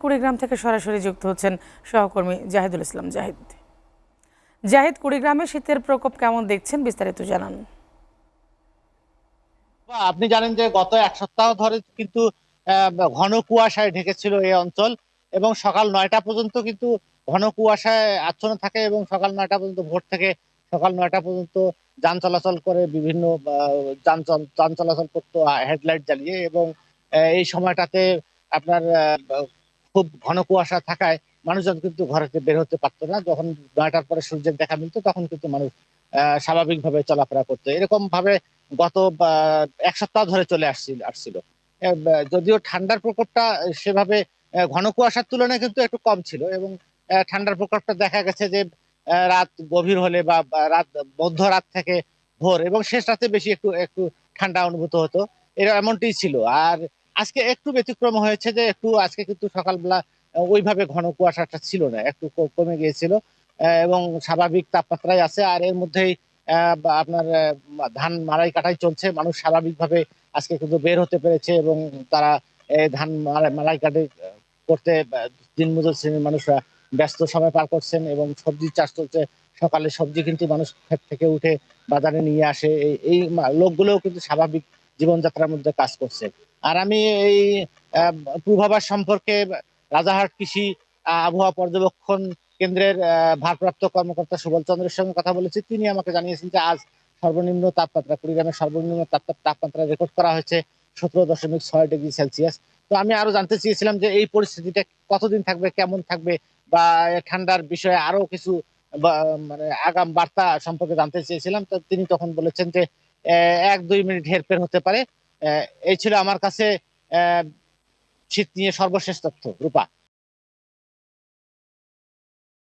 কুড়িগ্রাম থেকে সরাসরি যুক্ত হচ্ছেন সহকর্মী জাহিদুল ইসলাম। জাহিদ, কুড়িগ্রামে শীতের প্রকোপ কেমন দেখছেন, বিস্তারিত জানান। আপনি জানেন যে গত এক সপ্তাহ ধরে কিন্তু ঘন কুয়াশায় ঢেকেছিল এই অঞ্চল, এবং সকাল 9টা পর্যন্ত কিন্তু ঘন কুয়াশায় আচ্ছন্ন থাকে, এবং সকাল 9টা পর্যন্ত ভোর থেকে সকাল 9টা পর্যন্ত যান চলাচল করে বিভিন্ন যান চলাচল করতো হেডলাইট জ্বালিয়ে। এবং এই সময়টাতে আপনার খুব ঘন কুয়াশা থাকায় মানুষজন কিন্তু ঘরে থেকে বের হতে পারতো না। যখন 9টার পরে সূর্যের দেখা মিলতো তখন কিন্তু মানুষ স্বাভাবিকভাবে চলাফেরা করতো। এরকম ভাবে গত এক সপ্তাহ ধরে চলে আসছিল। যদিও ঠান্ডার প্রকোপটা সেভাবে ঘন কুয়াশার তুলনায় কিন্তু একটু কম ছিল, এবং ঠান্ডার প্রকোপটা দেখা গেছে যে রাত গভীর হলে বা রাত মধ্যরাত থেকে ভোর এবং শেষ রাতে বেশি একটু একটু ঠান্ডা অনুভূত হতো। এমনটাই ছিল। আর আজকে একটু ব্যতিক্রম হয়েছে যে একটু আজকে কিন্তু সকালবেলা ওইভাবে ঘন কুয়াশাটা ছিল না, একটু কমে গিয়েছিল, এবং স্বাভাবিক তাপমাত্রায় আছে। আর এর মধ্যেই আপনার ধান মাড়াই কাটাই চলছে, মানুষ স্বাভাবিকভাবে আজকে কিন্তু বের হতে পেরেছে, এবং তারা ধান মাড়াই কাটাই করতে দিনমজুর শ্রেণীর মানুষরা ব্যস্ত সময় পার করছেন, এবং সবজি চাষ চলছে। সকালে সবজি কিন্তু মানুষ ক্ষেত থেকে উঠে বাজারে নিয়ে আসে। এই লোকগুলোও কিন্তু স্বাভাবিক জীবনযাত্রার মধ্যে কাজ করছে। আর আমি এই আহ, পূর্বাভাস সম্পর্কে রাজারহাট কৃষি আবহাওয়া পর্যবেক্ষণ কেন্দ্রের ভারপ্রাপ্ত কর্মকর্তা সুবল চন্দ্রের সঙ্গে কথা বলেছি। তিনি আমাকে জানিয়েছেন যে আজ সর্বনিম্ন তাপমাত্রা কুড়িগ্রামের সর্বনিম্ন তাপমাত্রা রেকর্ড করা হয়েছে 17.6 ডিগ্রি সেলসিয়াস। তো আমি আরো জানতে চেয়েছিলাম যে এই পরিস্থিতিটা কতদিন থাকবে, কেমন থাকবে, বা ঠান্ডার বিষয়ে আরো কিছু মানে আগাম বার্তা সম্পর্কে জানতে চেয়েছিলাম। তো তিনি তখন বলেছেন যে 1-2 মিনিট হেরফের হতে পারে। এই ছিল আমার কাছে আহ শীত নিয়ে সর্বশেষ তথ্য। রূপা।